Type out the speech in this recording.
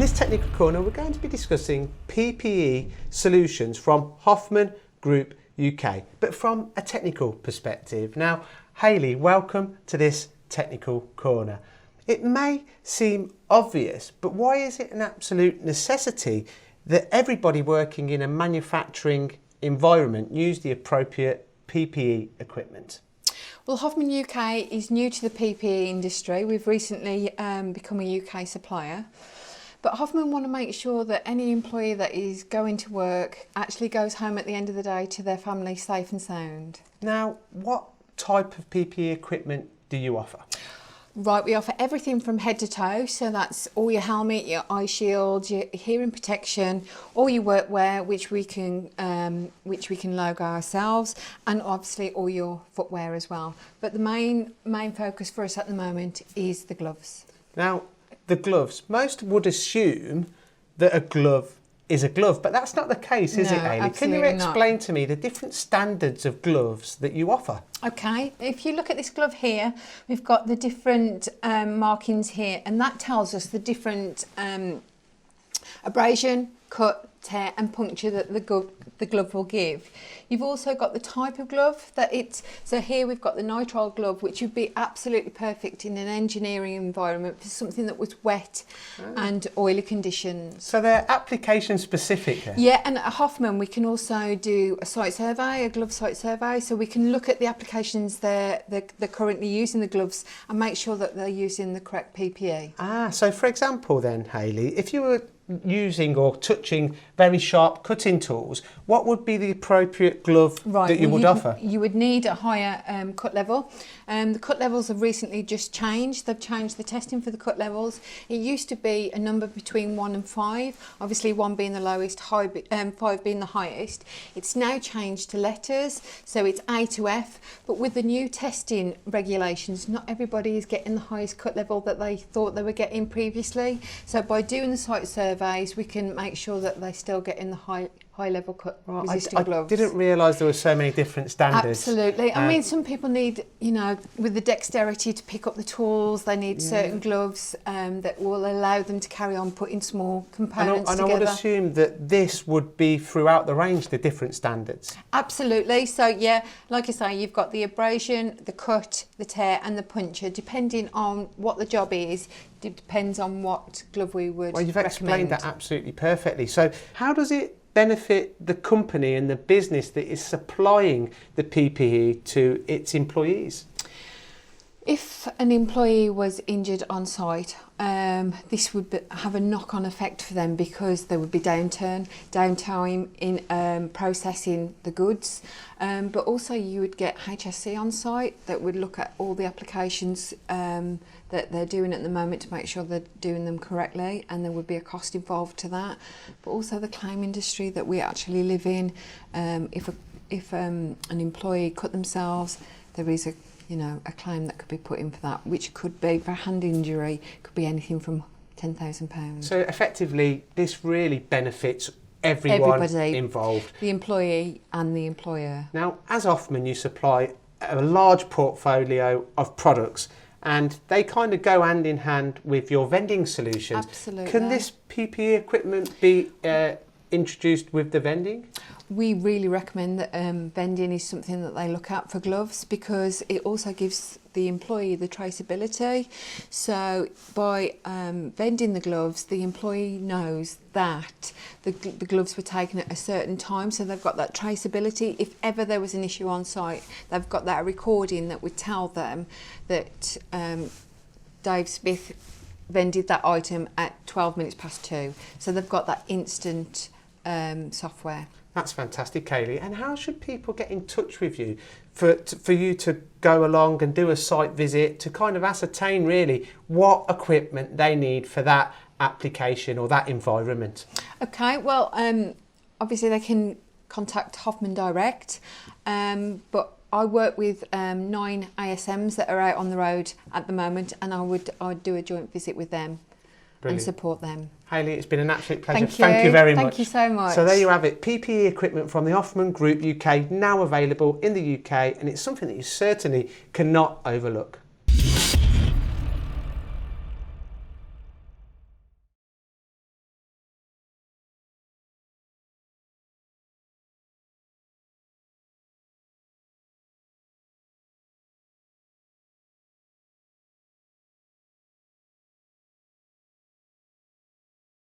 this technical corner, we're going to be discussing PPE solutions from Hoffmann Group UK, but from a technical perspective. Now, Hayley, welcome to this technical corner. It may seem obvious, but why is it an absolute necessity that everybody working in a manufacturing environment use the appropriate PPE equipment? Well, Hoffmann UK is new to the PPE industry. We've recently become a UK supplier. But Hoffmann want to make sure that any employee that is going to work actually goes home at the end of the day to their family safe and sound. Now, what type of PPE equipment do you offer? Right, we offer everything from head to toe, so that's all your helmet, your eye shield, your hearing protection, all your workwear, which we can logo ourselves, and obviously all your footwear as well. But the main focus for us at the moment is the gloves. Now, the gloves. Most would assume that a glove is a glove, but that's not the case, is it, Hayley? Can you explain to me the different standards of gloves that you offer? Okay, if you look at this glove here, we've got the different markings here, and that tells us the different abrasion, cut, tear and puncture that the glove will give. You've also got the type of glove that so here we've got the nitrile glove, which would be absolutely perfect in an engineering environment for something that was wet and oily conditions. So they're application specific then? Yeah, and at Hoffmann we can also do a site survey, a glove site survey, so we can look at the applications they're currently using the gloves and make sure that they're using the correct PPE. So for example then, Hayley, if you were using or touching very sharp cutting tools, what would be the appropriate glove that you would offer? You would need a higher cut level. The cut levels have recently just changed. They've changed the testing for the cut levels. It used to be a number between 1 and 5, obviously 1 being the lowest, 5 being the highest. It's now changed to letters, so it's A to F, but with the new testing regulations, not everybody is getting the highest cut level that they thought they were getting previously. So by doing the site surveys, we can make sure that they still get in the high level cut resistant gloves. I didn't realise there were so many different standards. Absolutely. I mean, some people need, with the dexterity to pick up the tools, they need certain gloves that will allow them to carry on putting small components together. And I would assume that this would be throughout the range, the different standards. Absolutely. So yeah, like I say, you've got the abrasion, the cut, the tear and the puncture, depending on what the job is. It depends on what glove we would recommend. Well, you've explained that absolutely perfectly. So how does it benefit the company and the business that is supplying the PPE to its employees? If an employee was injured on site, this would have a knock-on effect for them because there would be downtime in processing the goods, but also you would get HSC on site that would look at all the applications that they're doing at the moment to make sure they're doing them correctly, and there would be a cost involved to that. But also the claim industry that we actually live in, if an employee cut themselves, there is a claim that could be put in for that, which could be for a hand injury, could be anything from £10,000. So effectively, this really benefits everybody involved. The employee and the employer. Now, as Hoffmann, you supply a large portfolio of products, and they kind of go hand in hand with your vending solutions. Absolutely. Can this PPE equipment be introduced with the vending? We really recommend that vending is something that they look at for gloves, because it also gives the employee the traceability. So by vending the gloves, the employee knows that the gloves were taken at a certain time, so they've got that traceability. If ever there was an issue on site, they've got that recording that would tell them that Dave Smith vended that item at 12 minutes past 2. So they've got that instant software. That's fantastic, Hayley. And how should people get in touch with you for you to go along and do a site visit to kind of ascertain really what equipment they need for that application or that environment? Okay, well, obviously they can contact Hoffmann direct, but I work with 9 ASMs that are out on the road at the moment, and I'd do a joint visit with them. Brilliant. And support them. Hayley, it's been an absolute pleasure. Thank you very much. Thank you so much. So there you have it, PPE equipment from the Hoffmann Group UK, now available in the UK, and it's something that you certainly cannot overlook.